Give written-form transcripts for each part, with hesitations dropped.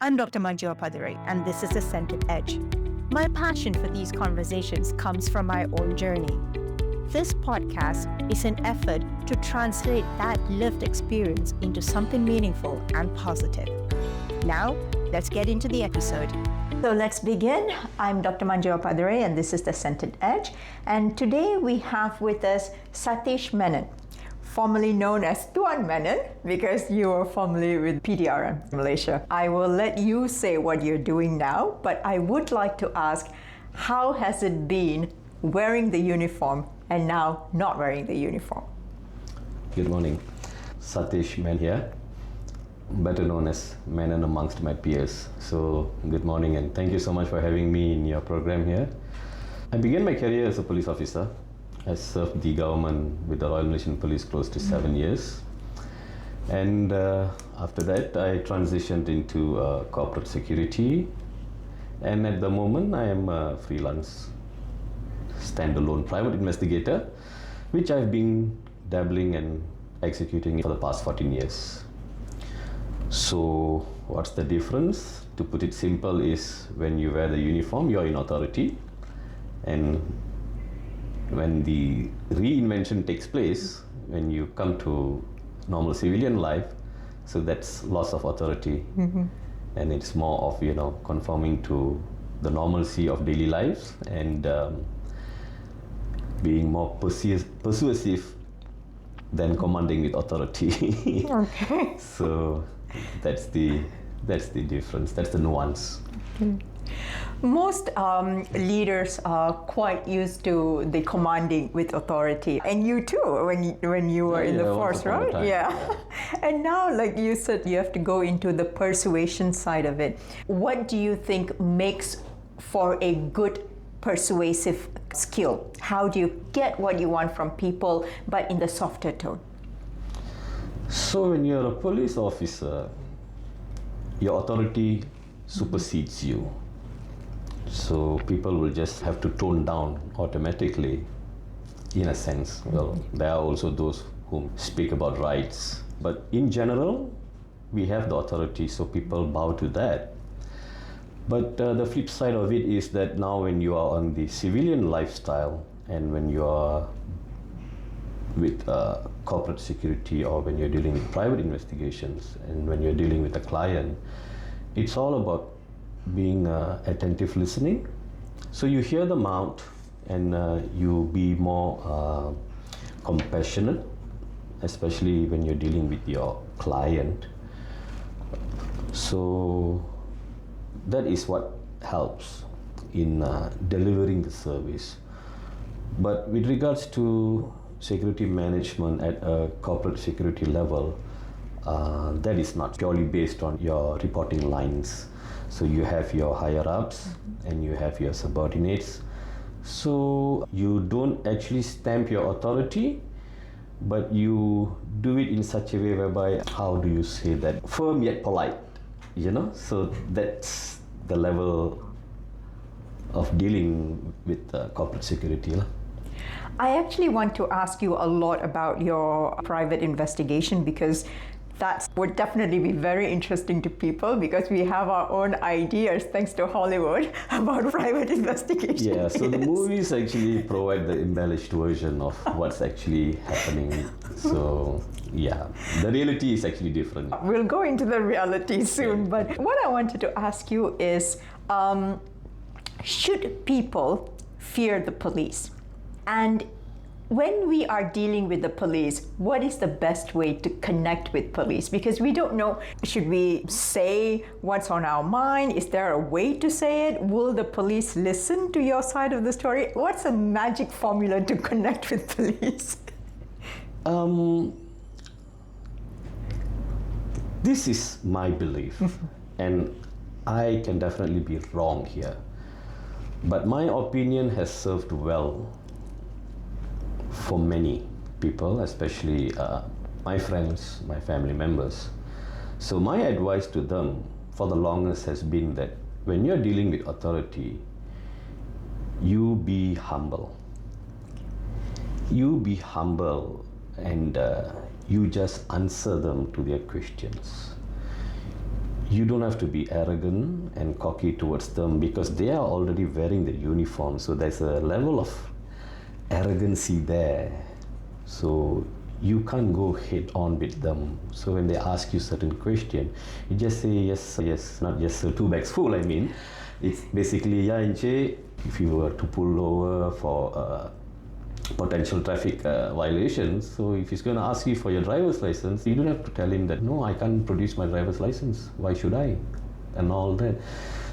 I'm Dr. Manjua Padare, and this is The Scented Edge. My passion for these conversations comes from my own journey. This podcast is an effort to translate that lived experience into something meaningful and positive. Now, let's get into the episode. So let's begin. I'm Dr. Manjua Padare, and this is The Scented Edge. And today we have with us Shatheesh Menon, formerly known as Tuan Menon, because you were formerly with PDRM Malaysia. I will let you say what you're doing now, but I would like to ask, how has it been wearing the uniform and now not wearing the uniform? Good morning. Shatheesh Menon here, better known as Menon amongst my peers. So, good morning and thank you so much for having me in your program here. I began my career as a police officer. I served the government with the Royal Malaysia Police close to 7 years. And after that, I transitioned into corporate security. And at the moment, I am a freelance, standalone private investigator, which I've been dabbling and executing for the past 14 years. So, what's the difference? To put it simple is when you wear the uniform, you're in authority. And when the reinvention takes place, when you come to normal civilian life, so that's loss of authority. And it's more of, conforming to the normalcy of daily lives and being more persuasive than commanding with authority. Okay. So that's the difference, that's the nuance. Most leaders are quite used to the commanding with authority, and you too when you were in the force, right? And now, like you said, you have to go into the persuasion side of it. What do you think makes for a good persuasive skill? How do you get what you want from people, but in the softer tone? So when you're a police officer, your authority supersedes you. So people will just have to tone down automatically, in a sense. Well, there are also those who speak about rights. But in general, we have the authority, so people bow to that. But the flip side of it is that now when you are on the civilian lifestyle and when you are with corporate security or when you're dealing with private investigations and when you're dealing with a client, it's all about being attentive listening. So you hear them out and you be more compassionate, especially when you're dealing with your client. So that is what helps in delivering the service. But with regards to security management at a corporate security level, that is not purely based on your reporting lines. So you have your higher ups and you have your subordinates. So you don't actually stamp your authority, but you do it in such a way whereby, how do you say that, firm yet polite, So that's the level of dealing with corporate security. I actually want to ask you a lot about your private investigation, because that would definitely be very interesting to people, because we have our own ideas, thanks to Hollywood, about private investigation. Yeah, so the movies actually provide the embellished version of what's actually happening. So, yeah, the reality is actually different. We'll go into the reality soon, but what I wanted to ask you is, should people fear the police? And when we are dealing with the police, what is the best way to connect with police? Because we don't know, should we say what's on our mind? Is there a way to say it? Will the police listen to your side of the story? What's a magic formula to connect with police? This is my belief, and I can definitely be wrong here. But my opinion has served well for many people, especially my friends, my family members. So my advice to them for the longest has been that when you're dealing with authority, you be humble. You be humble and you just answer them to their questions. you don't have to be arrogant and cocky towards them because they are already wearing the uniform. So there's a level of arrogancy there. So you can't go head on with them. So when they ask you certain question, you just say yes, yes, not just 2 bags full. I mean, it's basically yeah, Inche, if you were to pull over for potential traffic violations. So if he's going to ask you for your driver's license, you don't have to tell him that no, I can't produce my driver's license. Why should I? And all that.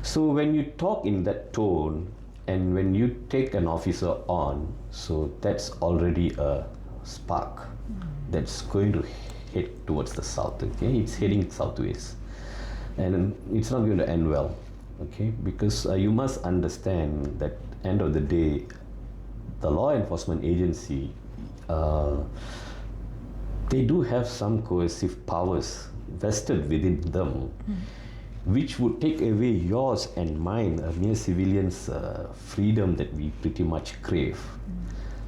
So when you talk in that tone, and when you take an officer on, so that's already a spark that's going to head towards the south. Okay, it's heading southwest, and it's not going to end well. Okay, because you must understand that end of the day, the law enforcement agency, they do have some coercive powers vested within them, which would take away yours and mine, a mere civilian's freedom that we pretty much crave.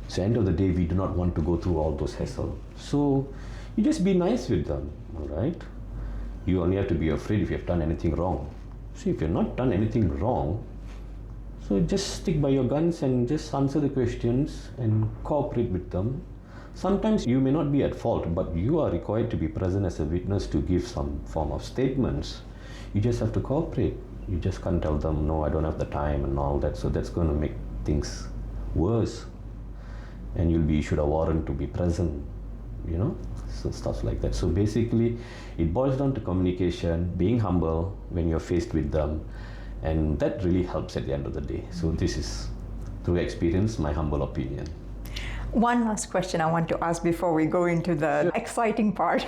So end of the day, we do not want to go through all those hassle. So you just be nice with them, all right? You only have to be afraid if you have done anything wrong. See, if you've not done anything wrong, so just stick by your guns and just answer the questions and cooperate with them. Sometimes you may not be at fault, but you are required to be present as a witness to give some form of statements. You just have to cooperate. You just can't tell them, no, I don't have the time and all that. So that's going to make things worse. And you'll be issued a warrant to be present, you know, so stuff like that. So basically, it boils down to communication, being humble when you're faced with them, and that really helps at the end of the day. So this is, through experience, my humble opinion. One last question I want to ask before we go into the exciting part.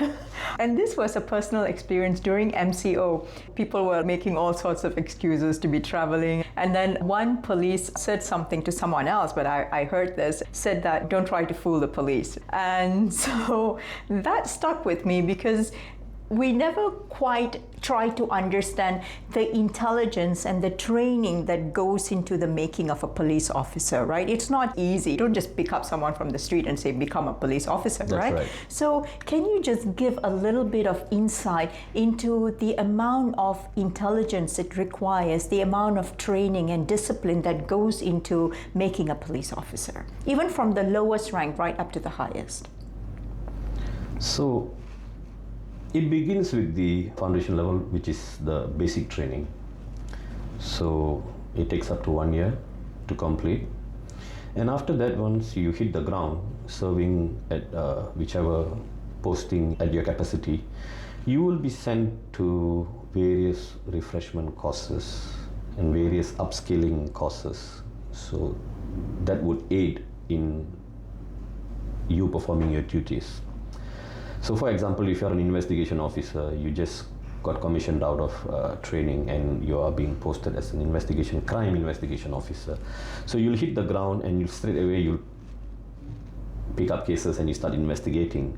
And this was a personal experience during MCO. People were making all sorts of excuses to be traveling. And then one police said something to someone else, but I heard this, said that don't try to fool the police. And so that stuck with me because we never quite try to understand the intelligence and the training that goes into the making of a police officer, right? It's not easy. You don't just pick up someone from the street and say, become a police officer, right? So can you just give a little bit of insight into the amount of intelligence it requires, the amount of training and discipline that goes into making a police officer, even from the lowest rank right up to the highest? So it begins with the foundation level, which is the basic training. So it takes up to 1 year to complete. And after that, once you hit the ground, serving at whichever posting at your capacity, you will be sent to various refreshment courses and various upskilling courses. So that would aid in you performing your duties. So for example, if you're an investigation officer, you just got commissioned out of training and you are being posted as an crime investigation officer. So you'll hit the ground and you straight away you'll pick up cases and you start investigating.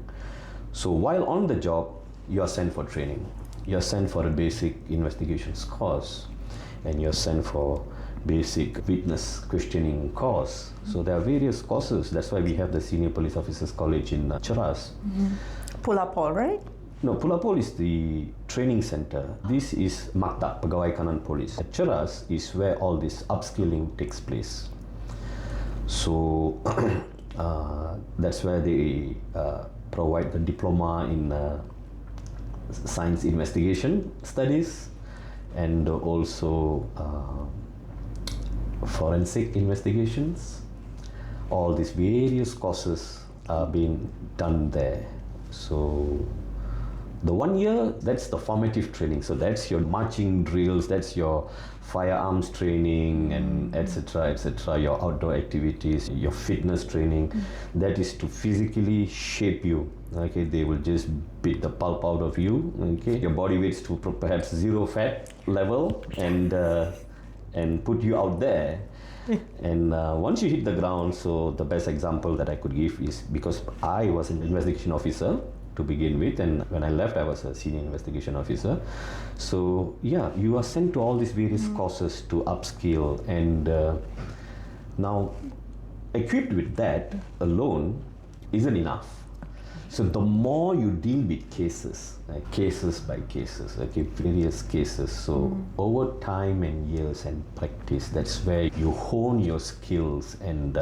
So while on the job, you are sent for training. You're sent for a basic investigations course and you're sent for basic witness questioning course. So there are various courses. That's why we have the Senior Police Officers College in Cheras. Pulapol, right? No, Pulapol is the training center. This is Maktab, Pegawai Kanan Police. At Cheras is where all this upskilling takes place. So that's where they provide the diploma in science investigation studies and also forensic investigations. All these various courses are being done there. So the 1 year, that's the formative training. So that's your marching drills, that's your firearms training and etc., your outdoor activities, your fitness training. That is to physically shape you. Okay, they will just beat the pulp out of you. Okay, your body weights to perhaps zero fat level and put you out there. And once you hit the ground, so the best example that I could give is, because I was an investigation officer to begin with, and when I left I was a senior investigation officer. So yeah, you are sent to all these various courses to upskill, and now equipped with that alone isn't enough. So the more you deal with cases, like cases by cases, okay, various cases. So over time and years and practice, that's where you hone your skills. And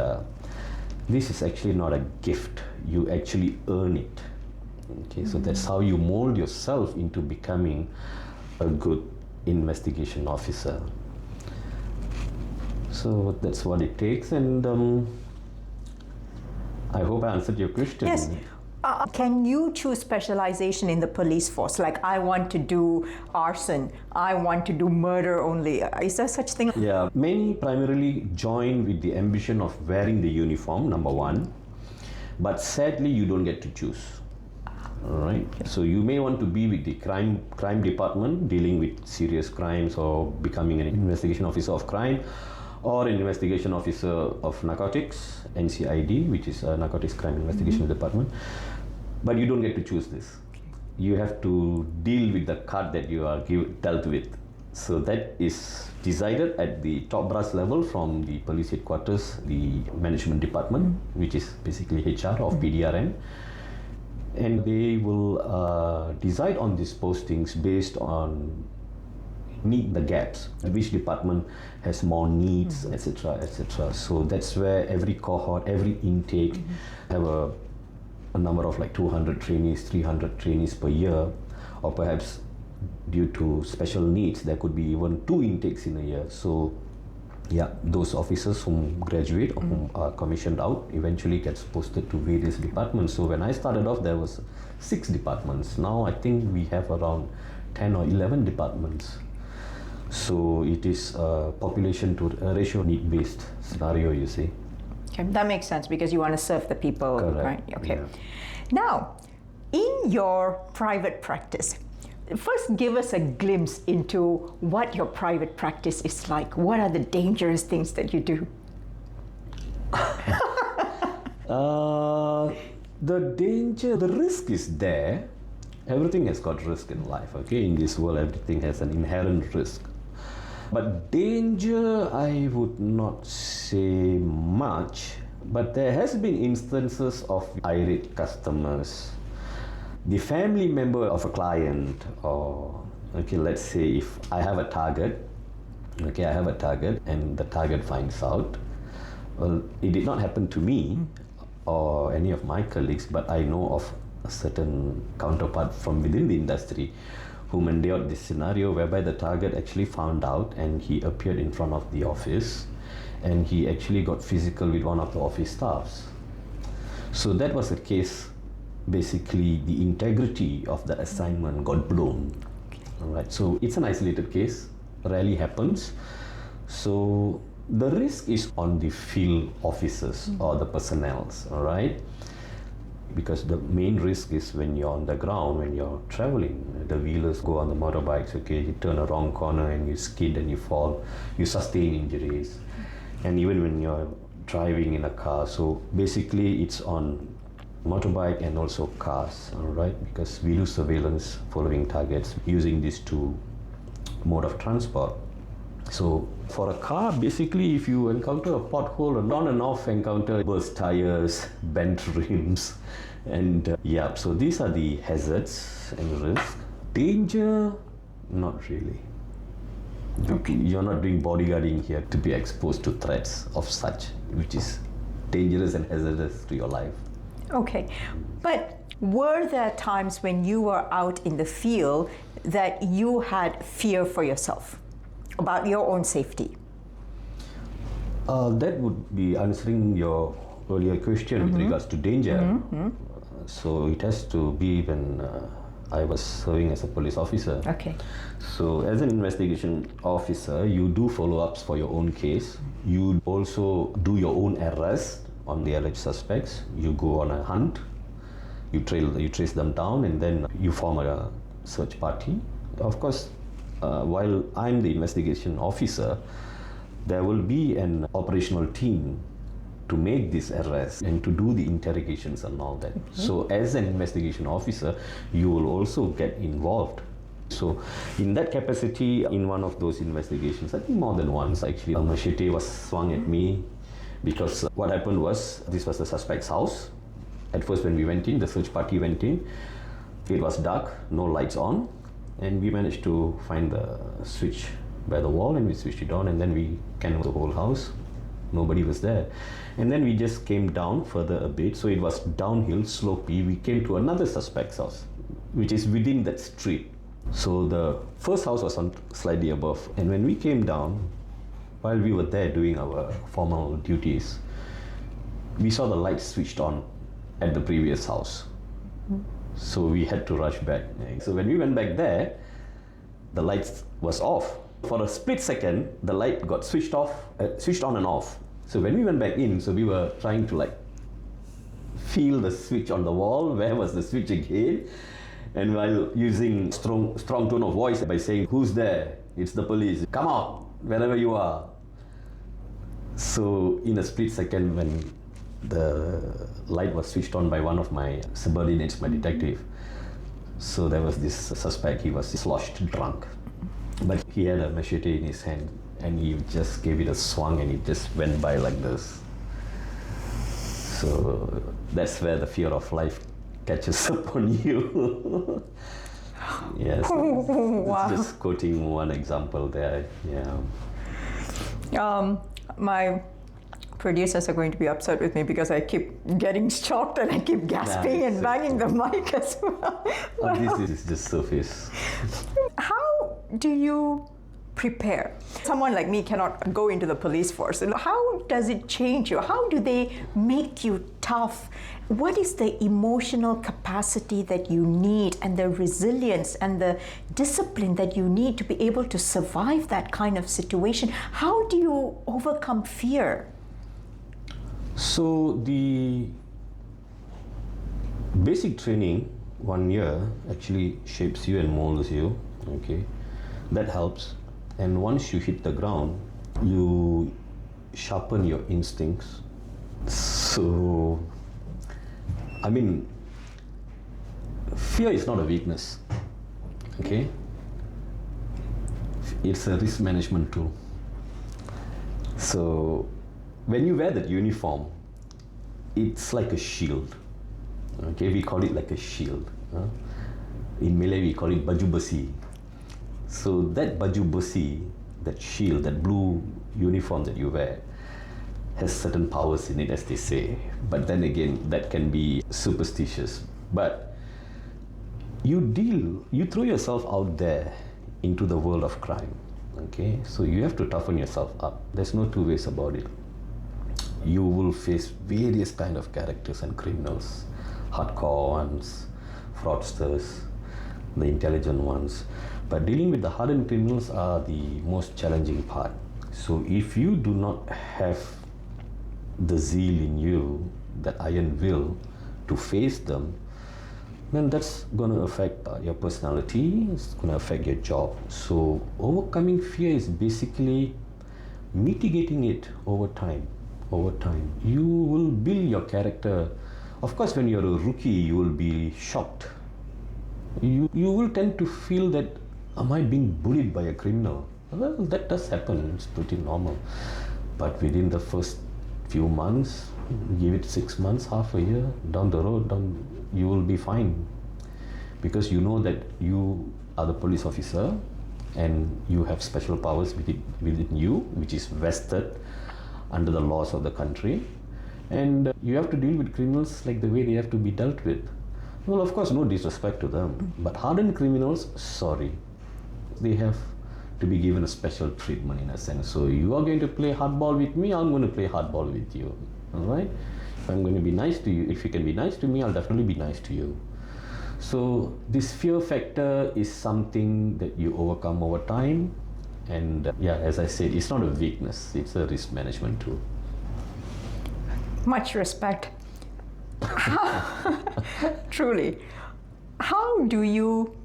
this is actually not a gift. You actually earn it. Okay, so that's how you mold yourself into becoming a good investigation officer. So that's what it takes, and I hope I answered your question. Yes. Can you choose specialization in the police force? Like, I want to do arson, I want to do murder only. Is there such thing? Yeah, many primarily join with the ambition of wearing the uniform, number one, but sadly you don't get to choose. All right. So you may want to be with the crime department dealing with serious crimes, or becoming an investigation officer of crime, or an investigation officer of narcotics, NCID, which is a narcotics crime investigation department. But you don't get to choose this. You have to deal with the card that you are dealt with. So that is decided at the top brass level from the police headquarters, the management department, which is basically HR of PDRN. And they will decide on these postings based on meet the gaps, which department has more needs, etc., etc. So that's where every cohort, every intake have a number of like 200 trainees, 300 trainees per year, or perhaps due to special needs there could be even 2 intakes in a year. So yeah, those officers whom graduate or whom are commissioned out eventually gets posted to various departments. So when I started off, there was 6 departments. Now I think we have around 10 or 11 departments. So it is a population to ratio need-based scenario, you see. Okay, that makes sense because you want to serve the people, Correct. right? Okay. Yeah. Now, in your private practice, first give us a glimpse into what your private practice is like. What are the dangerous things that you do? The danger, the risk is there. Everything has got risk in life, okay? In this world, everything has an inherent risk. But danger, I would not say much, but there has been instances of irate customers. The family member of a client, or, okay, let's say if I have a target, and the target finds out, well, it did not happen to me or any of my colleagues, but I know of a certain counterpart from within the industry who endured this scenario whereby the target actually found out and he appeared in front of the office and he actually got physical with one of the office staffs. So that was a case, basically the integrity of the assignment got blown. All right, so it's an isolated case, rarely happens. So the risk is on the field officers or the personnels, all right? Because the main risk is when you're on the ground, when you're traveling. The wheelers go on the motorbikes, okay, you turn a wrong corner and you skid and you fall, you sustain injuries. And even when you're driving in a car, so basically it's on motorbike and also cars, all right? Because we do surveillance following targets using these 2 mode of transport. So for a car, basically if you encounter a pothole, an on and off encounter, burst tires, bent rims, and yeah, so these are the hazards and risk. Danger, not really. Okay. You're not doing bodyguarding here to be exposed to threats of such, which is dangerous and hazardous to your life. Okay, but were there times when you were out in the field that you had fear for yourself about your own safety? That would be answering your earlier question with regards to danger. So it has to be when I was serving as a police officer. Okay. So as an investigation officer, you do follow-ups for your own case. You also do your own arrest on the alleged suspects. You go on a hunt, you trace them down, and then you form a search party. Of course, while I'm the investigation officer, there will be an operational team to make this arrest and to do the interrogations and all that. So as an investigation officer, you will also get involved. So in that capacity, in one of those investigations, I think more than once actually, a machete was swung at me because what happened was, this was the suspect's house. At first when we went in, the search party went in, it was dark, no lights on, and we managed to find the switch by the wall and we switched it on, and then we canvassed the whole house. Nobody was there. And then we just came down further a bit, so it was downhill, slopey. We came to another suspect's house, which is within that street. So the first house was on slightly above, and when we came down, while we were there doing our formal duties, we saw the lights switched on at the previous house. So we had to rush back. So when we went back there, the lights was off. For a split second, the light got switched on and off. So when we went back in, so we were trying to feel the switch on the wall, where was the switch again? And while using strong tone of voice by saying, "Who's there? It's the police. Come out, wherever you are." So in a split second, when the light was switched on by one of my subordinates, my detective, so there was this suspect. He was sloshed drunk, but he had a machete in his hand, and he just gave it a swung, and it just went by like this. So that's where the fear of life catches up on you. Yes, Wow. just quoting one example there. Yeah. My producers are going to be upset with me because I keep getting shocked and I keep gasping and banging the mic as well. This is just surface. How do you prepare? Someone like me cannot go into the police force. And how does it change you? How do they make you tough? What is the emotional capacity that you need, and the resilience and the discipline that you need to be able to survive that kind of situation? How do you overcome fear? So the basic training, 1 year, actually shapes you and molds you. Okay, that helps. And once you hit the ground, you sharpen your instincts. So, I mean, fear is not a weakness. Okay, it's a risk management tool. So when you wear that uniform, it's like a shield. Okay, we call it like a shield. In Malay, we call it baju besi. So that baju besi, that shield, that blue uniform that you wear, has certain powers in it, as they say. But then again, that can be superstitious. But you throw yourself out there into the world of crime. Okay, so you have to toughen yourself up. There's no two ways about it. You will face various kind of characters and criminals, hardcore ones, fraudsters, the intelligent ones. But dealing with the hardened criminals are the most challenging part. So if you do not have the zeal in you, that iron will to face them, then that's going to affect your personality, it's going to affect your job. So overcoming fear is basically mitigating it over time. You will build your character. Of course, when you're a rookie, you will be shocked. You will tend to feel that, am I being bullied by a criminal? Well, that does happen, it's pretty normal. But within the first few months, give it 6 months, half a year, down the road, you will be fine. Because you know that you are the police officer and you have special powers within you, which is vested under the laws of the country. And you have to deal with criminals like the way they have to be dealt with. Well, of course, no disrespect to them, but hardened criminals, sorry, they have to be given a special treatment in a sense. So you are going to play hardball with me, I'm going to play hardball with you, all right? If I'm going to be nice to you, if you can be nice to me, I'll definitely be nice to you. So this fear factor is something that you overcome over time. And as I said, it's not a weakness, it's a risk management tool. Much respect. Truly. How do you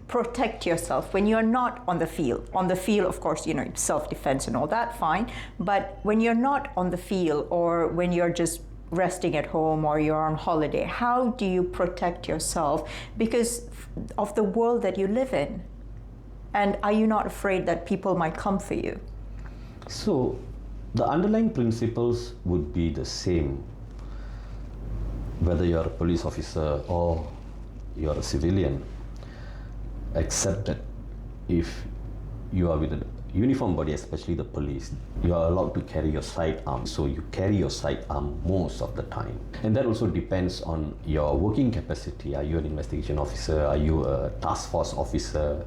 protect yourself when you're not on the field? On the field, of course, it's self-defense and all that, fine. But when you're not on the field, or when you're just resting at home or you're on holiday, how do you protect yourself because of the world that you live in? And are you not afraid that people might come for you? So the underlying principles would be the same. whether you're a police officer or you're a civilian, accept that if you are with a uniform body, especially the police, you are allowed to carry your sidearm. So you carry your sidearm most of the time. And that also depends on your working capacity. Are you an investigation officer? Are you a task force officer?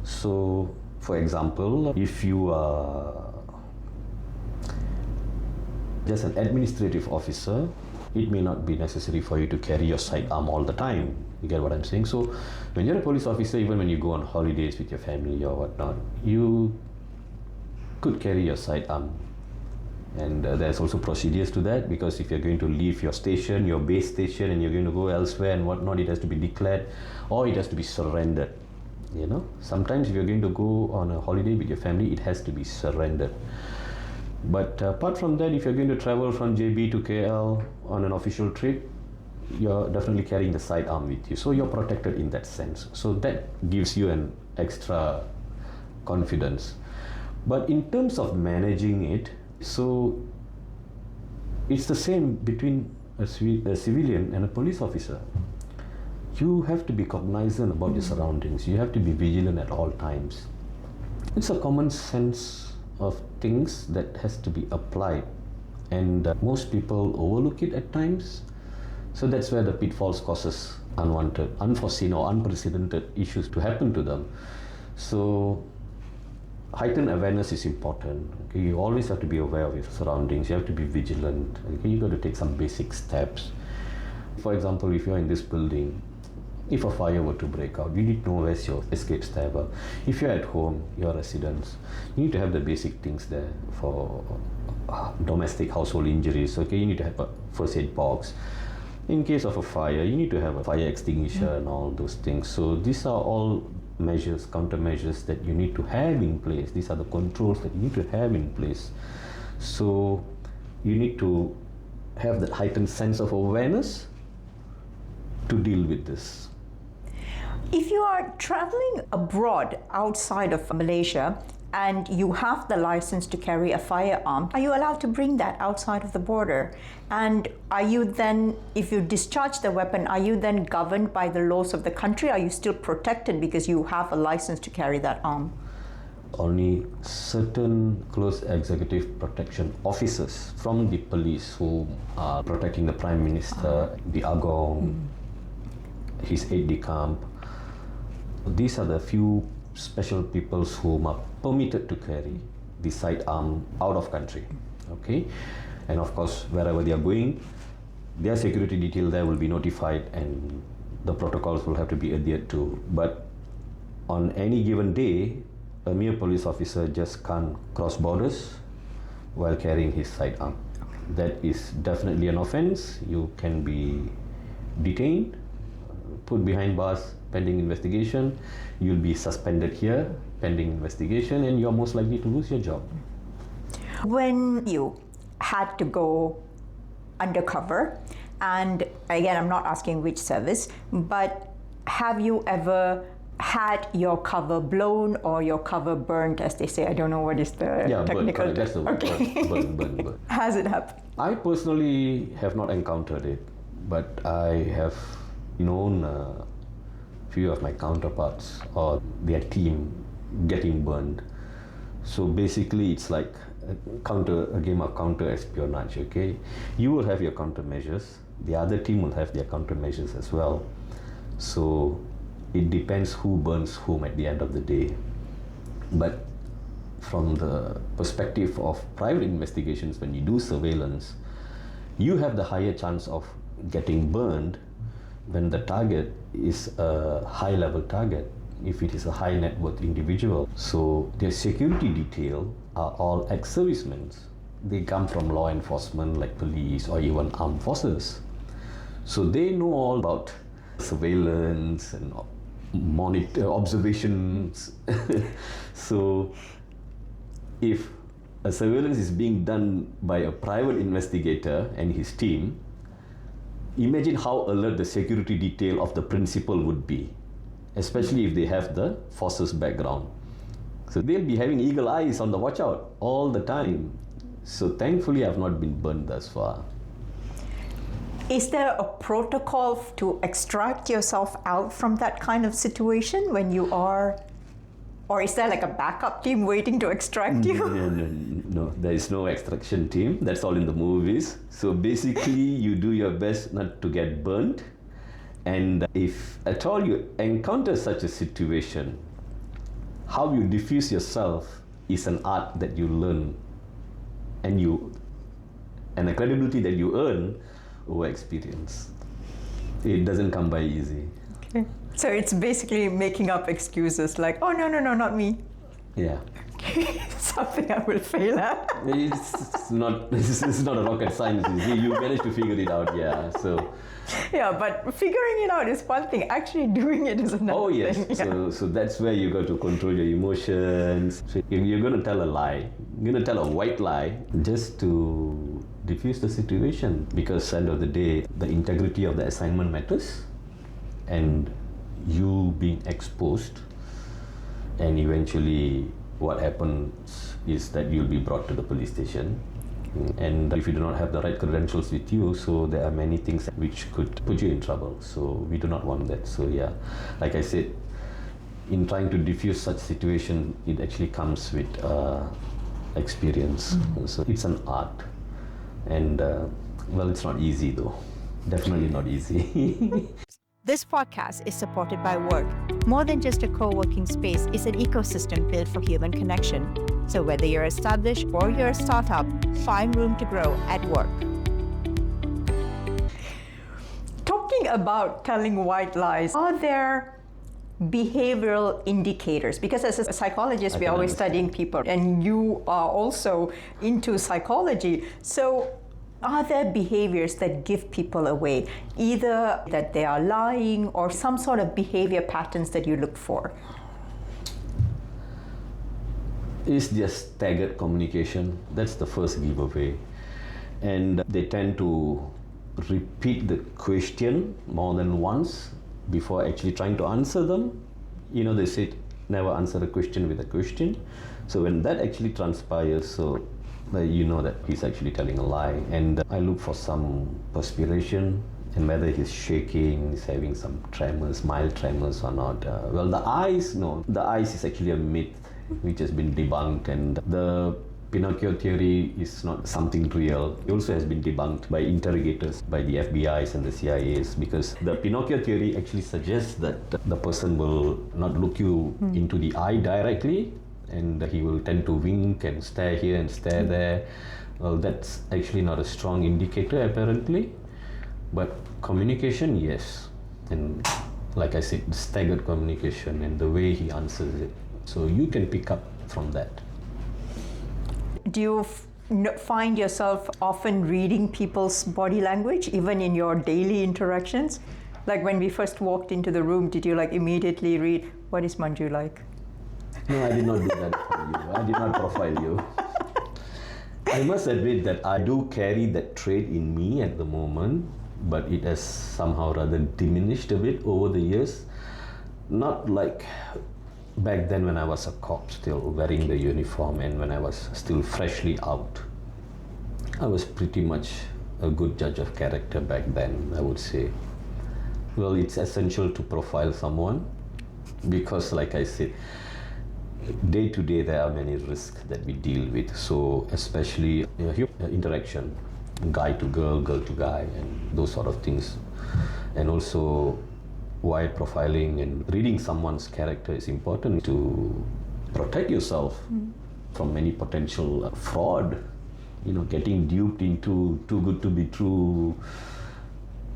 So, for example, if you are just an administrative officer, it may not be necessary for you to carry your sidearm all the time. You get what I'm saying? So when you're a police officer, even when you go on holidays with your family or whatnot, you could carry your sidearm. And there's also procedures to that, because if you're going to leave your station, your base station, and you're going to go elsewhere and whatnot, it has to be declared or it has to be surrendered. You know, sometimes if you're going to go on a holiday with your family, it has to be surrendered. But apart from that, if you're going to travel from JB to KL on an official trip, you're definitely carrying the sidearm with you. So you're protected in that sense. So that gives you an extra confidence. But in terms of managing it, so it's the same between a civilian and a police officer. You have to be cognizant about your surroundings. You have to be vigilant at all times. It's a common sense of things that has to be applied, and most people overlook it at times. So that's where the pitfalls causes unwanted, unforeseen or unprecedented issues to happen to them. So heightened awareness is important. Okay? You always have to be aware of your surroundings. You have to be vigilant. Okay? You got to take some basic steps. For example, if you're in this building, if a fire were to break out, you need to know where's your escape stairwell. If you're at home, your residence, you need to have the basic things there for domestic household injuries. Okay, you need to have a first aid box. In case of a fire, you need to have a fire extinguisher and all those things. So these are all measures, countermeasures that you need to have in place. These are the controls that you need to have in place. So you need to have that heightened sense of awareness to deal with this. If you are traveling abroad outside of Malaysia and you have the license to carry a firearm, are you allowed to bring that outside of the border? And are you then, if you discharge the weapon, are you then governed by the laws of the country? Are you still protected because you have a license to carry that arm? Only certain close executive protection officers from the police who are protecting the Prime Minister, the Agong, his aide-de-camp, these are the few special peoples whom are permitted to carry the sidearm out of country. Okay, and of course wherever they are going, their security detail there will be notified and the protocols will have to be adhered to. But on any given day, a mere police officer just can't cross borders while carrying his sidearm. That is definitely an offense. You can be detained, put behind bars pending investigation. You'll be suspended here pending investigation, and you're most likely to lose your job. When you had to go undercover, and again, I'm not asking which service, but have you ever had your cover blown or your cover burnt, as they say? I don't know what is the technical term. That's the word. Okay. Burn. Has it happened? I personally have not encountered it, but I have known few of my counterparts or their team getting burned. So basically it's like a game of counter espionage. Okay, you will have your countermeasures, the other team will have their countermeasures as well. So it depends who burns whom at the end of the day. But from the perspective of private investigations, when you do surveillance, you have the higher chance of getting burned when the target is a high-level target, if it is a high net worth individual. So their security detail are all ex-servicemen. They come from law enforcement like police or even armed forces. So they know all about surveillance and observations. So if a surveillance is being done by a private investigator and his team, imagine how alert the security detail of the principal would be, especially if they have the forces background. So they'll be having eagle eyes on the watch out all the time. So thankfully I've not been burned thus far. Is there a protocol to extract yourself out from that kind of situation when you are, or is there like a backup team waiting to extract you? No, there is no extraction team. That's all in the movies. So basically, you do your best not to get burnt. And if at all you encounter such a situation, how you diffuse yourself is an art that you learn and a credibility that you earn over experience. It doesn't come by easy. Okay. So it's basically making up excuses like, oh, no, not me. Yeah. Something I will fail at. It's not a rocket science. You manage to figure it out, yeah. So. Yeah, but figuring it out is one thing. Actually doing it is another Oh yes. thing. Yeah. So that's where you got to control your emotions. So if you're going to tell a lie, you're going to tell a white lie just to diffuse the situation, because end of the day, the integrity of the assignment matters, and you being exposed, and eventually what happens is that you'll be brought to the police station. And if you do not have the right credentials with you, so there are many things which could put you in trouble. So we do not want that. So yeah, like I said, in trying to diffuse such situation, it actually comes with experience. Mm-hmm. So it's an art, and well, it's not easy though. Definitely not easy. This podcast is supported by Work. More than just a co-working space, it's an ecosystem built for human connection. So whether you're established or you're a startup, find room to grow at Work. Talking about telling white lies, are there behavioral indicators? Because as a psychologist, we're always studying people, and you are also into psychology. So are there behaviors that give people away, either that they are lying or some sort of behavior patterns that you look for? It's just staggered communication. That's the first giveaway. And they tend to repeat the question more than once before actually trying to answer them. You know, they say never answer a question with a question. So when that actually transpires, so you know that he's actually telling a lie. And I look for some perspiration, and whether he's shaking, he's having some tremors, mild tremors or not. Well, the eyes is actually a myth which has been debunked, and the Pinocchio theory is not something real. It also has been debunked by interrogators, by the FBIs and the CIAs, because the Pinocchio theory actually suggests that the person will not look you into the eye directly, and he will tend to wink and stare here and stare there. Well, that's actually not a strong indicator apparently, but communication, yes. And like I said, staggered communication and the way he answers it. So you can pick up from that. Do you find yourself often reading people's body language, even in your daily interactions? Like when we first walked into the room, did you like immediately read, what is Manju like? No, I did not do that for you. I did not profile you. I must admit that I do carry that trait in me at the moment, but it has somehow rather diminished a bit over the years. Not like back then when I was a cop, still wearing the uniform, and when I was still freshly out. I was pretty much a good judge of character back then, I would say. Well, it's essential to profile someone because, like I said, day to day there are many risks that we deal with. So especially interaction, guy to girl, girl to guy, and those sort of things. And also why profiling and reading someone's character is important to protect yourself from any potential fraud, you know, getting duped into too good to be true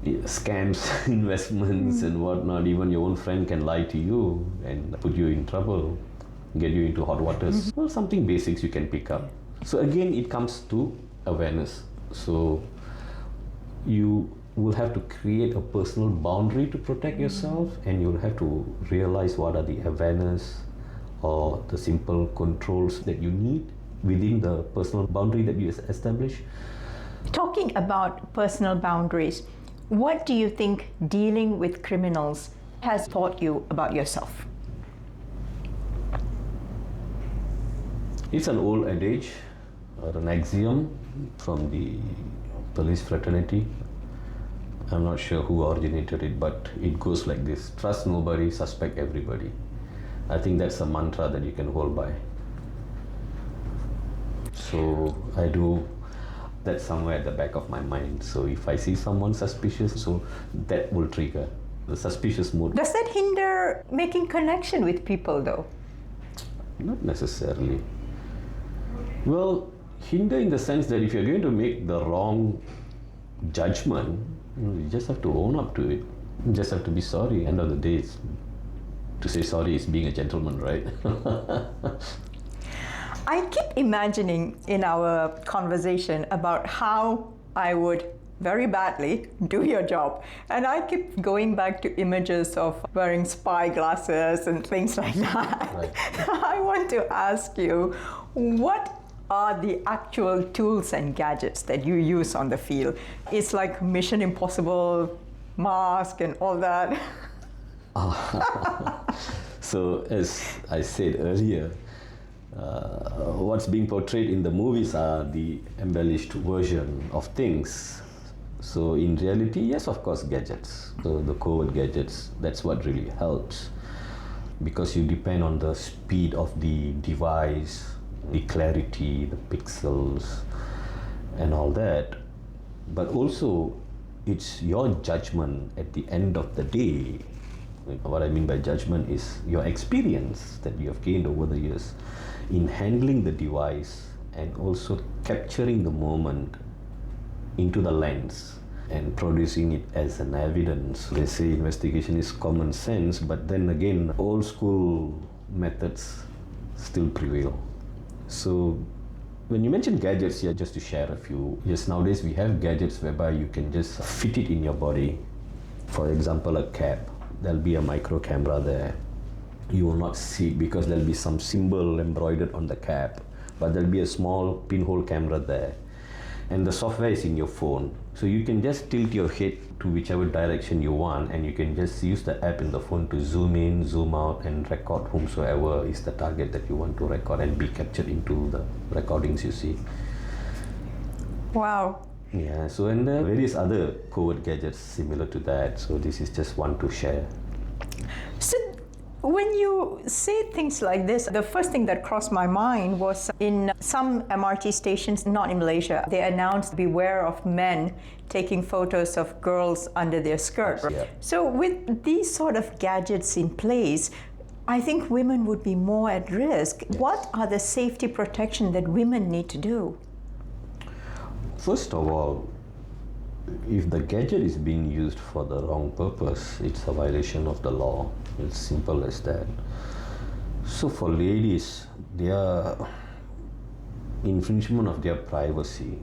scams, investments and whatnot. Even your own friend can lie to you and put you in trouble, get you into hot waters. Well, something basics you can pick up. So again, it comes to awareness. So you will have to create a personal boundary to protect yourself, and you'll have to realize what are the awareness or the simple controls that you need within the personal boundary that you establish. Talking about personal boundaries, what do you think dealing with criminals has taught you about yourself? It's an old adage or an axiom from the police fraternity. I'm not sure who originated it, but it goes like this: trust nobody, suspect everybody. I think that's a mantra that you can hold by. So I do that somewhere at the back of my mind. So if I see someone suspicious, so that will trigger the suspicious mood. Does that hinder making connection with people though? Not necessarily. Well, hinder in the sense that if you're going to make the wrong judgment, you just have to own up to it. You just have to be sorry. End of the day, to say sorry is being a gentleman, right? I keep imagining in our conversation about how I would very badly do your job. And I keep going back to images of wearing spy glasses and things like that. Right. I want to ask you, what are the actual tools and gadgets that you use on the field? It's like Mission Impossible mask and all that. So as I said earlier, what's being portrayed in the movies are the embellished version of things. So in reality, yes, of course, gadgets. So the covert gadgets, that's what really helps, because you depend on the speed of the device, the clarity, the pixels, and all that. But also, it's your judgment at the end of the day. What I mean by judgment is your experience that you have gained over the years in handling the device and also capturing the moment into the lens and producing it as an evidence. They say investigation is common sense, but then again, old school methods still prevail. So when you mention gadgets here, just to share a few, yes, nowadays we have gadgets whereby you can just fit it in your body. For example, a cap, there'll be a micro camera there. You will not see it because there'll be some symbol embroidered on the cap, but there'll be a small pinhole camera there. And the software is in your phone. So you can just tilt your head to whichever direction you want, and you can just use the app in the phone to zoom in, zoom out, and record whomsoever is the target that you want to record and be captured into the recordings you see. Wow. Yeah, so and there are various other covert gadgets similar to that. So this is just one to share. So when you say things like this, the first thing that crossed my mind was in some MRT stations, not in Malaysia, they announced beware of men taking photos of girls under their skirt. Yeah. So with these sort of gadgets in place, I think women would be more at risk. Yes. What are the safety protection that women need to do? First of all, if the gadget is being used for the wrong purpose, it's a violation of the law. It's simple as that. So for ladies, their infringement of their privacy,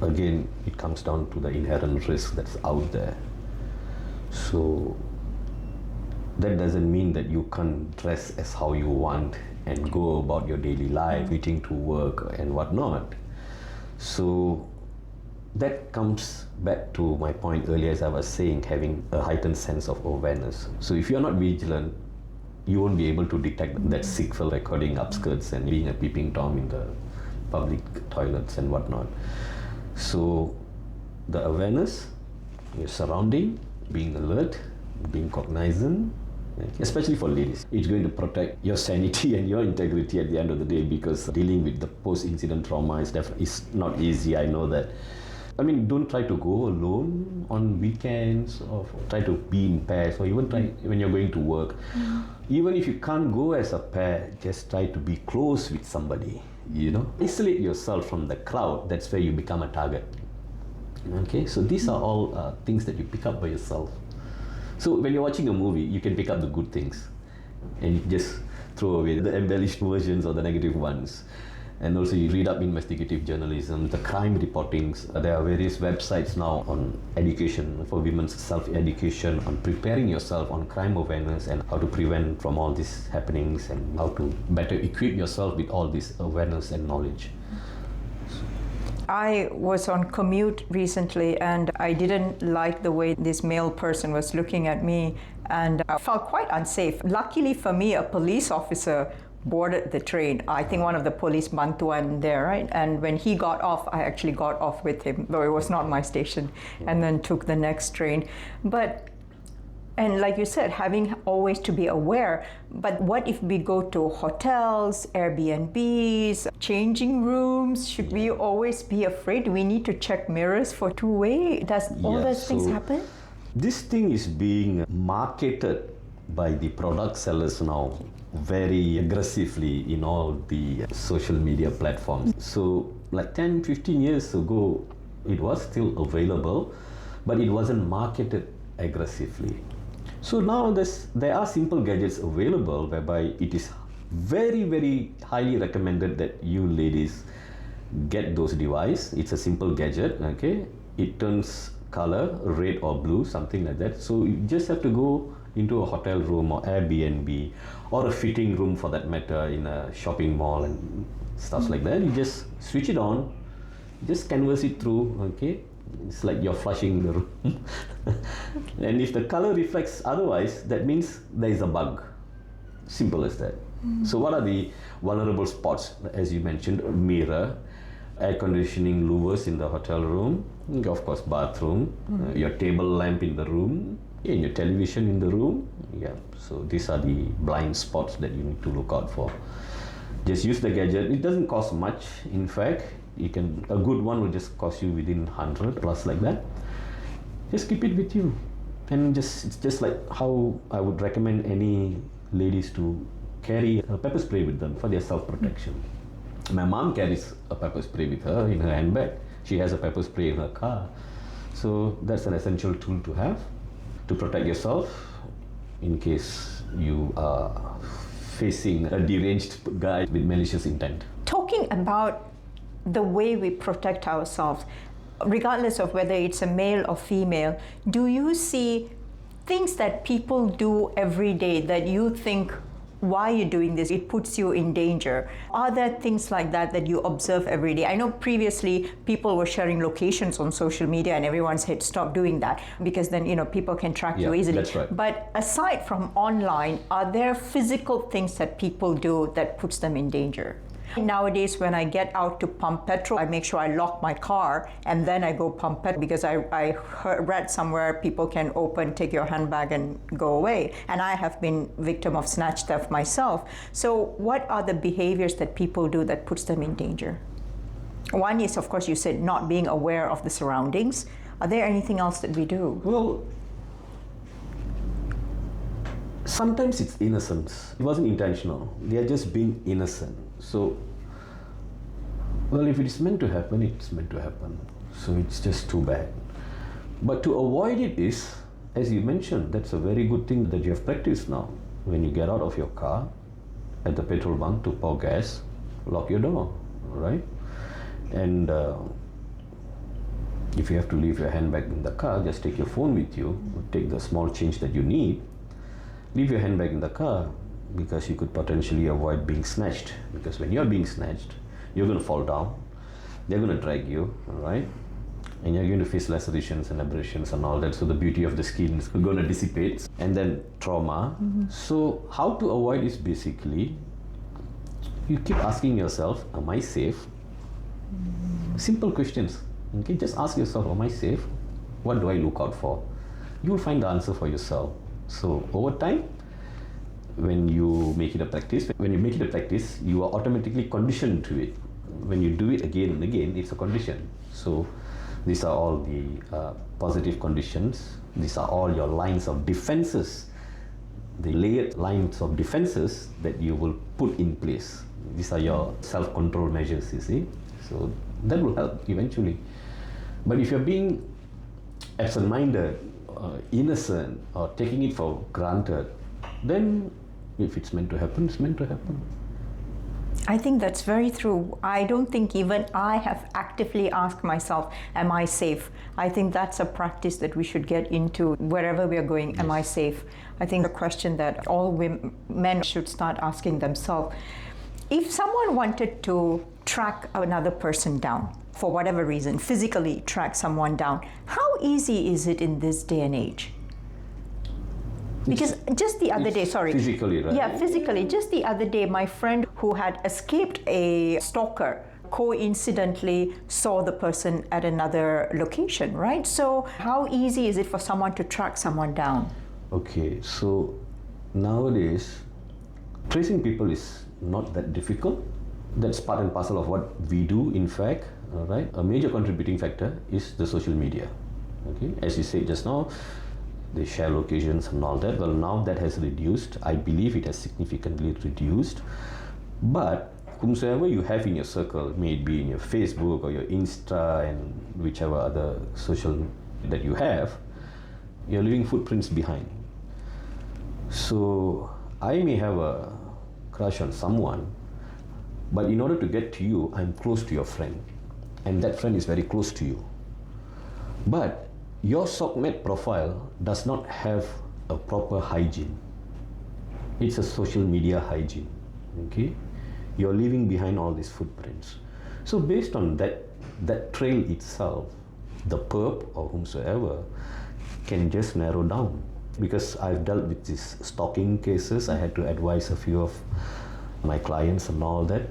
again, it comes down to the inherent risk that's out there. So that doesn't mean that you can't dress as how you want and go about your daily life, eating to work and whatnot. So that comes back to my point earlier, as I was saying, having a heightened sense of awareness. So if you're not vigilant, you won't be able to detect that sick for recording upskirts and being a peeping Tom in the public toilets and whatnot. So the awareness, your surrounding, being alert, being cognizant, especially for ladies, it's going to protect your sanity and your integrity at the end of the day, because dealing with the post-incident trauma is not easy, I know that. I mean, don't try to go alone on weekends, or try to be in pairs, or even try when you're going to work. Even if you can't go as a pair, just try to be close with somebody, Isolate yourself from the crowd, that's where you become a target. Okay, so these are all things that you pick up by yourself. So when you're watching a movie, you can pick up the good things and you just throw away the embellished versions or the negative ones. And also you read up investigative journalism, the crime reportings. There are various websites now on education for women's self-education, on preparing yourself on crime awareness and how to prevent from all these happenings and how to better equip yourself with all this awareness and knowledge. I was on commute recently and I didn't like the way this male person was looking at me, and I felt quite unsafe. Luckily for me, a police officer boarded the train. I think one of the police bantuan there, right? And when he got off, I actually got off with him, though it was not my station, and then took the next train. And like you said, having always to be aware, but what if we go to hotels, Airbnbs, changing rooms? Should we always be afraid? Do we need to check mirrors for two-way? Does all those things happen? This thing is being marketed by the product sellers now very aggressively in all the social media platforms. So like 10, 15 years ago, it was still available, but it wasn't marketed aggressively. So now there are simple gadgets available whereby it is very, very highly recommended that you ladies get those devices. It's a simple gadget, okay? It turns color, red or blue, something like that. So you just have to go into a hotel room or Airbnb or a fitting room for that matter in a shopping mall and stuff like that. You just switch it on, just canvas it through, okay? It's like you're flushing the room. And if the color reflects otherwise, that means there is a bug. Simple as that. So what are the vulnerable spots? As you mentioned, mirror, air conditioning louvers in the hotel room, of course bathroom, your table lamp in the room, and your television in the room. Yeah, so these are the blind spots that you need to look out for. Just use the gadget. It doesn't cost much, in fact. A good one will just cost you within 100 plus like that. Just keep it with you. And it's just like how I would recommend any ladies to carry a pepper spray with them for their self-protection. My mom carries a pepper spray with her in her handbag. She has a pepper spray in her car. So that's an essential tool to have to protect yourself in case you are facing a deranged guy with malicious intent. Talking about the way we protect ourselves, regardless of whether it's a male or female, do you see things that people do every day that you think, why are you doing this? It puts you in danger. Are there things like that that you observe every day? I know previously people were sharing locations on social media and everyone said stop doing that because then people can track you easily. That's right. But aside from online, are there physical things that people do that puts them in danger? Nowadays, when I get out to pump petrol, I make sure I lock my car and then I go pump petrol because I read somewhere people can take your handbag and go away. And I have been victim of snatch theft myself. So what are the behaviors that people do that puts them in danger? One is, of course, you said not being aware of the surroundings. Are there anything else that we do? Well, sometimes it's innocence. It wasn't intentional. They are just being innocent. So, well, if it is meant to happen, it's meant to happen. So it's just too bad. But to avoid it is, as you mentioned, that's a very good thing that you have practiced now. When you get out of your car at the petrol bunk to pour gas, lock your door, right? And if you have to leave your handbag in the car, just take your phone with you, take the small change that you need, leave your handbag in the car, because you could potentially avoid being snatched. Because when you're being snatched, you're going to fall down, they're going to drag you, all right? And you're going to face lacerations and abrasions and all that. So the beauty of the skin is going to dissipate. And then trauma. So how to avoid is basically, you keep asking yourself, am I safe? Simple questions. Okay, just ask yourself, am I safe? What do I look out for? You will find the answer for yourself. So over time, when you make it a practice, you are automatically conditioned to it. When you do it again and again, it's a condition. So these are all the positive conditions. These are all your lines of defenses, the layered lines of defenses that you will put in place. These are your self-control measures, you see. So that will help eventually. But if you're being absent-minded, innocent, or taking it for granted, then if it's meant to happen, it's meant to happen. I think that's very true. I don't think even I have actively asked myself, am I safe? I think that's a practice that we should get into wherever we're going. Yes. Am I safe? I think a question that all men should start asking themselves. If someone wanted to track another person down, for whatever reason, physically track someone down, how easy is it in this day and age? Because just the other day, sorry. Physically, right? Yeah, physically. Just the other day, my friend who had escaped a stalker coincidentally saw the person at another location, right? So how easy is it for someone to track someone down? Okay, so nowadays, tracing people is not that difficult. That's part and parcel of what we do, in fact, all right? A major contributing factor is the social media, okay? As you said just now, they share locations and all that. Well, now that has reduced. I believe it has significantly reduced. But whomsoever you have in your circle, may it be in your Facebook or your Insta and whichever other social that you have, you're leaving footprints behind. So I may have a crush on someone, but in order to get to you, I'm close to your friend, and that friend is very close to you. But your SOCMED profile does not have a proper hygiene. It's a social media hygiene, okay? You're leaving behind all these footprints. So based on that trail itself, the perp or whomsoever can just narrow down. Because I've dealt with these stalking cases, I had to advise a few of my clients and all that.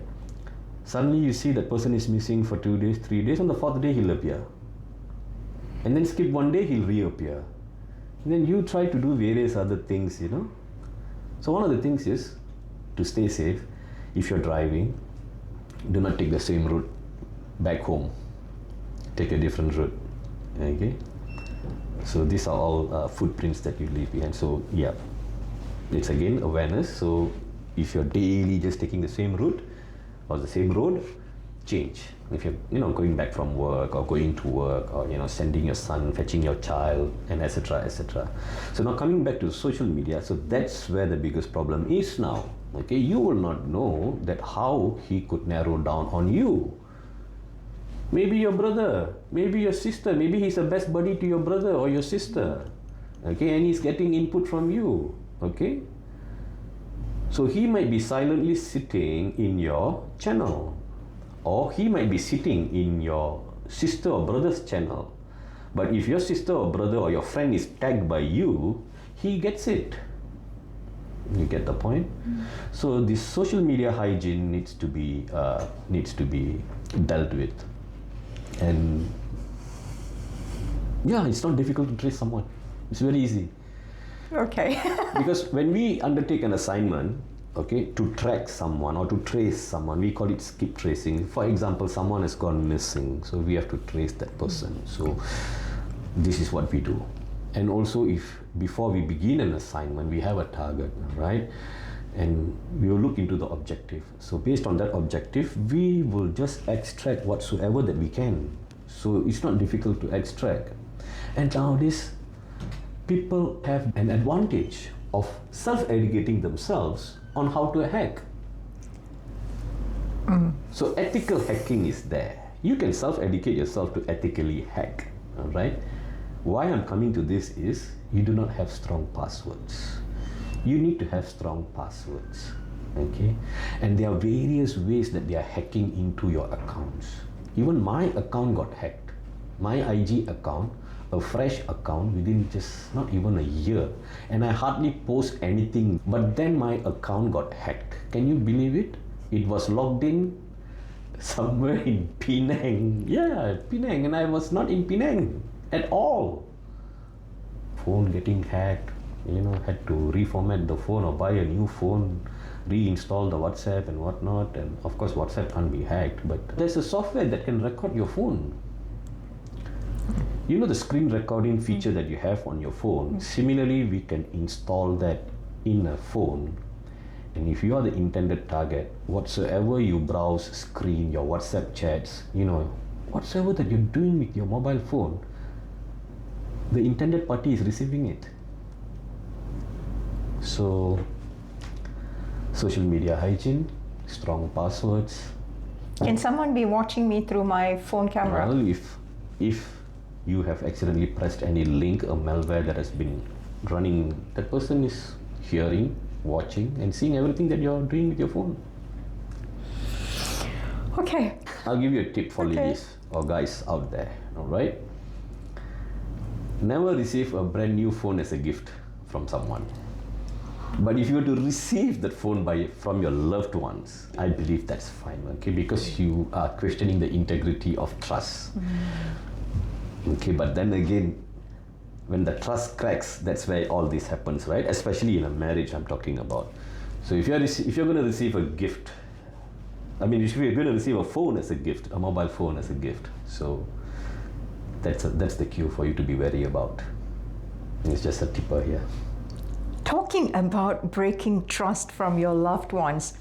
Suddenly you see that person is missing for 2 days, 3 days, on the 4th day he'll appear. And then skip 1 day, he'll reappear. And then you try to do various other things, you know. So one of the things is to stay safe. If you're driving, do not take the same route back home. Take a different route, okay? So these are all footprints that you leave behind. So yeah, it's again awareness. So if you're daily just taking the same route or the same road, change. If you're going back from work or going to work or sending your son, fetching your child, and etc. etc. So now coming back to social media, so that's where the biggest problem is now. Okay, you will not know that how he could narrow down on you. Maybe your brother, maybe your sister, maybe he's a best buddy to your brother or your sister. Okay, and he's getting input from you. Okay, so he might be silently sitting in your channel, or he might be sitting in your sister or brother's channel. But if your sister or brother or your friend is tagged by you, he gets it. You get the point? So this social media hygiene needs to be dealt with. And yeah, it's not difficult to trace someone. It's very easy. Okay. Because when we undertake an assignment, okay, to track someone or to trace someone, we call it skip tracing. For example, someone has gone missing, so we have to trace that person. So this is what we do. And also, if before we begin an assignment, we have a target, right? And we will look into the objective. So based on that objective, we will just extract whatsoever that we can. So it's not difficult to extract. And nowadays, people have an advantage of self-educating themselves on how to hack. So ethical hacking is there. You can self-educate yourself to ethically hack, all right? Why I'm coming to this is, you do not have strong passwords. You need to have strong passwords, okay? And there are various ways that they are hacking into your accounts. Even my account got hacked. My IG account, a fresh account within just not even a year. And I hardly post anything, but then my account got hacked. Can you believe it? It was logged in somewhere in Penang. Yeah, Penang, and I was not in Penang at all. Phone getting hacked, had to reformat the phone or buy a new phone, reinstall the WhatsApp and whatnot. And of course, WhatsApp can't be hacked, but there's a software that can record your phone. You know the screen recording feature that you have on your phone? Similarly, we can install that in a phone. And if you are the intended target, whatsoever you browse, screen, your WhatsApp chats, whatsoever that you're doing with your mobile phone, the intended party is receiving it. So, social media hygiene, strong passwords. Can someone be watching me through my phone camera? Well, if you have accidentally pressed any link or malware that has been running, that person is hearing, watching, and seeing everything that you're doing with your phone. Okay. I'll give you a tip for ladies or guys out there, all right? Never receive a brand new phone as a gift from someone. But if you were to receive that phone from your loved ones, I believe that's fine, okay? Because you are questioning the integrity of trust. Okay, but then again, when the trust cracks, that's where all this happens, right? Especially in a marriage, I'm talking about. So if you're going to receive a gift, I mean, if you're going to receive a phone as a gift, a mobile phone as a gift, so that's the cue for you to be wary about. It's just a tipper here. Talking about breaking trust from your loved ones,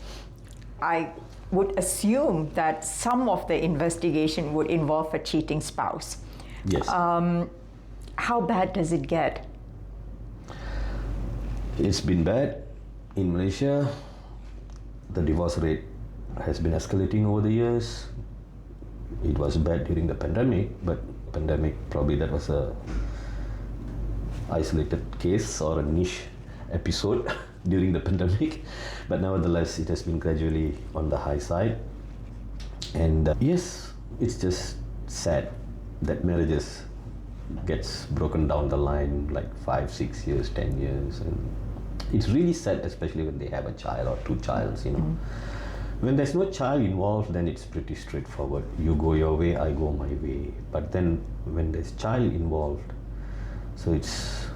I would assume that some of the investigation would involve a cheating spouse. Yes. How bad does it get? It's been bad. In Malaysia, the divorce rate has been escalating over the years. It was bad during the pandemic, but probably that was a isolated case or a niche episode during the pandemic, but nevertheless it has been gradually on the high side. And yes, it's just sad that marriages gets broken down the line like 5, 6 years, 10 years, and it's really sad, especially when they have a child or two childs, you know. When there's no child involved, then it's pretty straightforward. You go your way, I go my way. But then when there's child involved, so it's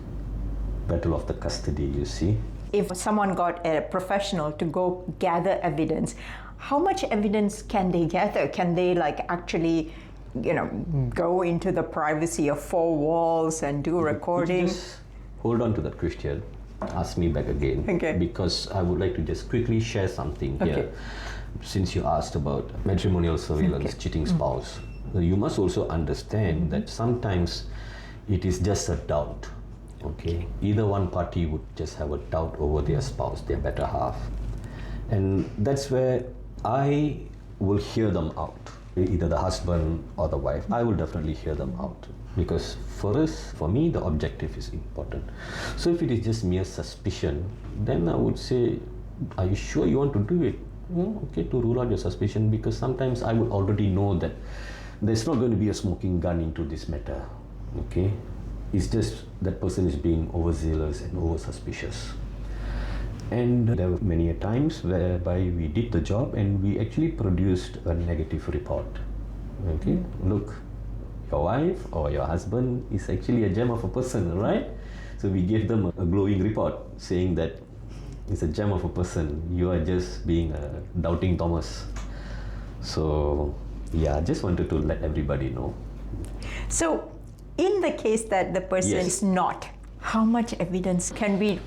battle of the custody, you see. If someone got a professional to go gather evidence, how much evidence can they gather? Can they actually, go into the privacy of four walls and do recording? Just hold on to that, Christian. Ask me back again. Okay. Because I would like to just quickly share something here. Since you asked about matrimonial surveillance, cheating spouse, you must also understand that sometimes it is just a doubt. Okay, either one party would just have a doubt over their spouse, their better half, and that's where I will hear them out. Either the husband or the wife, I will definitely hear them out, because for me, the objective is important. So if it is just mere suspicion, then I would say, are you sure you want to do it? Okay, to rule out your suspicion, because sometimes I would already know that there's not going to be a smoking gun into this matter. Okay. It's just that person is being overzealous and over-suspicious. And there were many a times whereby we did the job and we actually produced a negative report. Okay, look, your wife or your husband is actually a gem of a person, right? So we gave them a glowing report saying that it's a gem of a person. You are just being a doubting Thomas. So yeah, I just wanted to let everybody know. So, in the case that the person is not, how much evidence can we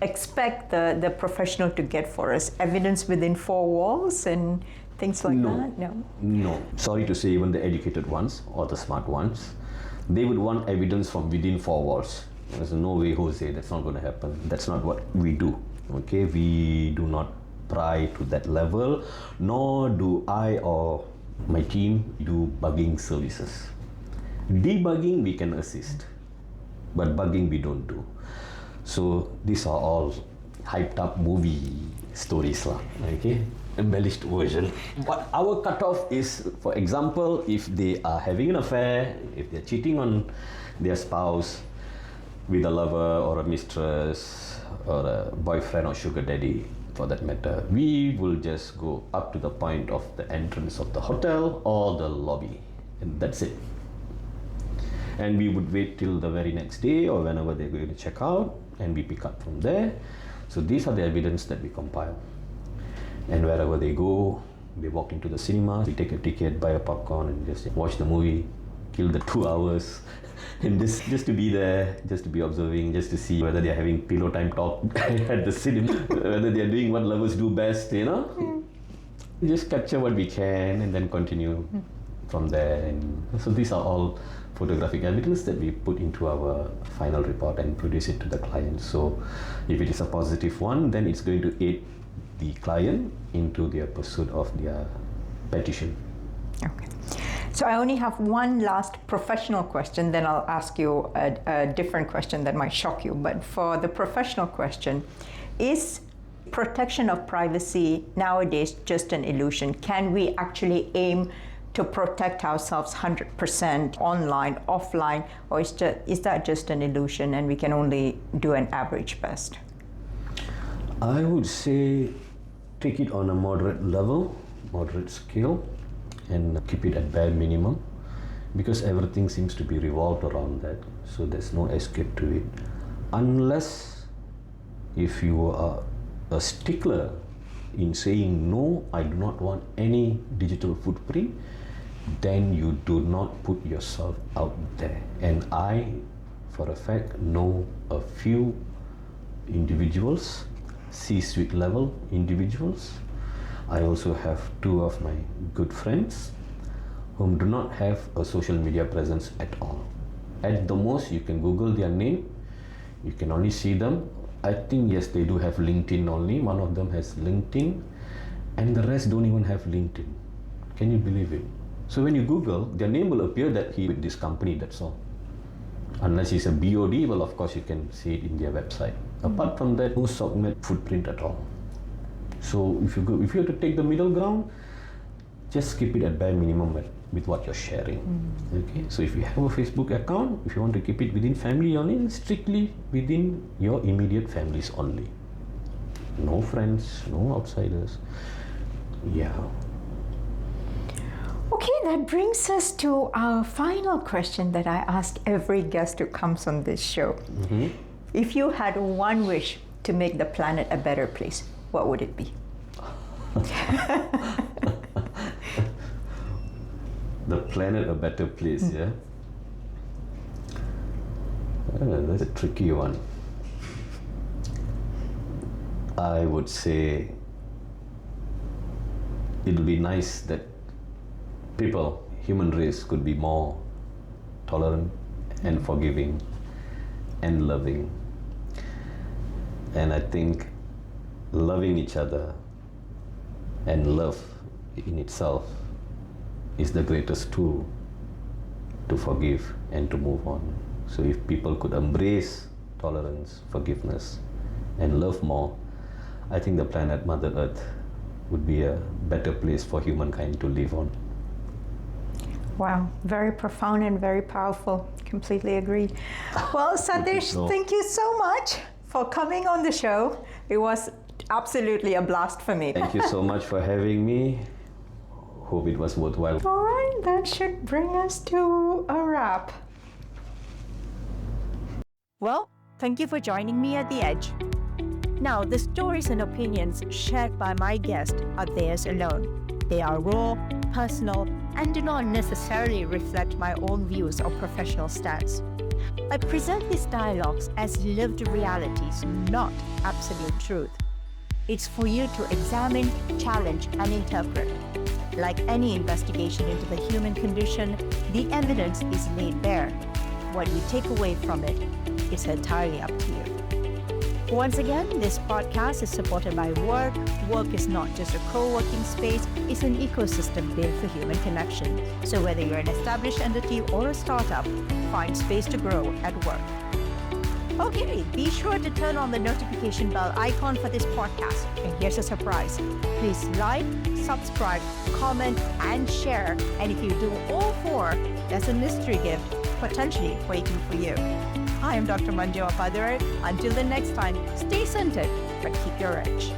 expect the professional to get for us? Evidence within four walls and things like that? No. Sorry to say, even the educated ones or the smart ones, they would want evidence from within four walls. There's no way, Jose, that's not going to happen. That's not what we do. Okay, we do not pry to that level, nor do I or my team do bugging services. Debugging we can assist, but bugging we don't do. So these are all hyped up movie stories lah, okay? Embellished version. But our cutoff is, for example, if they are having an affair, if they're cheating on their spouse with a lover or a mistress or a boyfriend or sugar daddy, for that matter, we will just go up to the point of the entrance of the hotel or the lobby, and that's it. And we would wait till the very next day or whenever they're going to check out, and we pick up from there. So these are the evidence that we compile. And wherever they go, we walk into the cinema, we take a ticket, buy a popcorn, and just watch the movie, kill the 2 hours, and just to be there, just to be observing, just to see whether they're having pillow time talk at the cinema, whether they're doing what lovers do best, you know? Just capture what we can and then continue from there. And so these are all photographic evidence that we put into our final report and produce it to the client. So if it is a positive one, then it's going to aid the client into their pursuit of their petition. Okay. So I only have one last professional question, then I'll ask you a different question that might shock you. But for the professional question, is protection of privacy nowadays just an illusion? Can we actually aim to protect ourselves 100% online, offline, or is that just an illusion and we can only do an average best? I would say take it on a moderate level, moderate scale, and keep it at bare minimum, because everything seems to be revolved around that. So there's no escape to it, unless if you are a stickler in saying no, I do not want any digital footprint, then you do not put yourself out there. And I, for a fact, know a few individuals, C-suite level individuals. I also have two of my good friends whom do not have a social media presence at all. At the most, you can Google their name, you can only see them. I think, yes, they do have LinkedIn only. One of them has LinkedIn, and the rest don't even have LinkedIn. Can you believe it? So when you Google, their name will appear that he with this company, that's all. Unless he's a BOD, well, of course, you can see it in their website. Apart from that, no subnet footprint at all. So if you have to take the middle ground, just keep it at bare minimum with what you're sharing. Okay. So if you have a Facebook account, if you want to keep it within family only, strictly within your immediate families only. No friends, no outsiders. Yeah. Okay, that brings us to our final question that I ask every guest who comes on this show. If you had one wish to make the planet a better place, what would it be? The planet a better place, yeah? That's a tricky one. I would say it would be nice that people, human race, could be more tolerant and forgiving and loving. And I think loving each other and love in itself is the greatest tool to forgive and to move on. So if people could embrace tolerance, forgiveness, and love more, I think the planet Mother Earth would be a better place for humankind to live on. Wow, very profound and very powerful. Completely agree. Well, Shatheesh, thank you so much for coming on the show. It was absolutely a blast for me. Thank you so much for having me. Hope it was worthwhile. All right, that should bring us to a wrap. Well, thank you for joining me at The Edge. Now, the stories and opinions shared by my guest are theirs alone. They are raw, personal, and do not necessarily reflect my own views or professional stance. I present these dialogues as lived realities, not absolute truth. It's for you to examine, challenge, and interpret. Like any investigation into the human condition, the evidence is laid bare. What you take away from it is entirely up to you. Once again, this podcast is supported by Work. Work is not just a co-working space, it's an ecosystem built for human connection. So whether you're an established entity or a startup, find space to grow at work. Okay, be sure to turn on the notification bell icon for this podcast. And here's a surprise. Please like, subscribe, comment, and share. And if you do all four, there's a mystery gift potentially waiting for you. I am Dr. Manjo Apadure. Until the next time, stay centered, but keep your edge.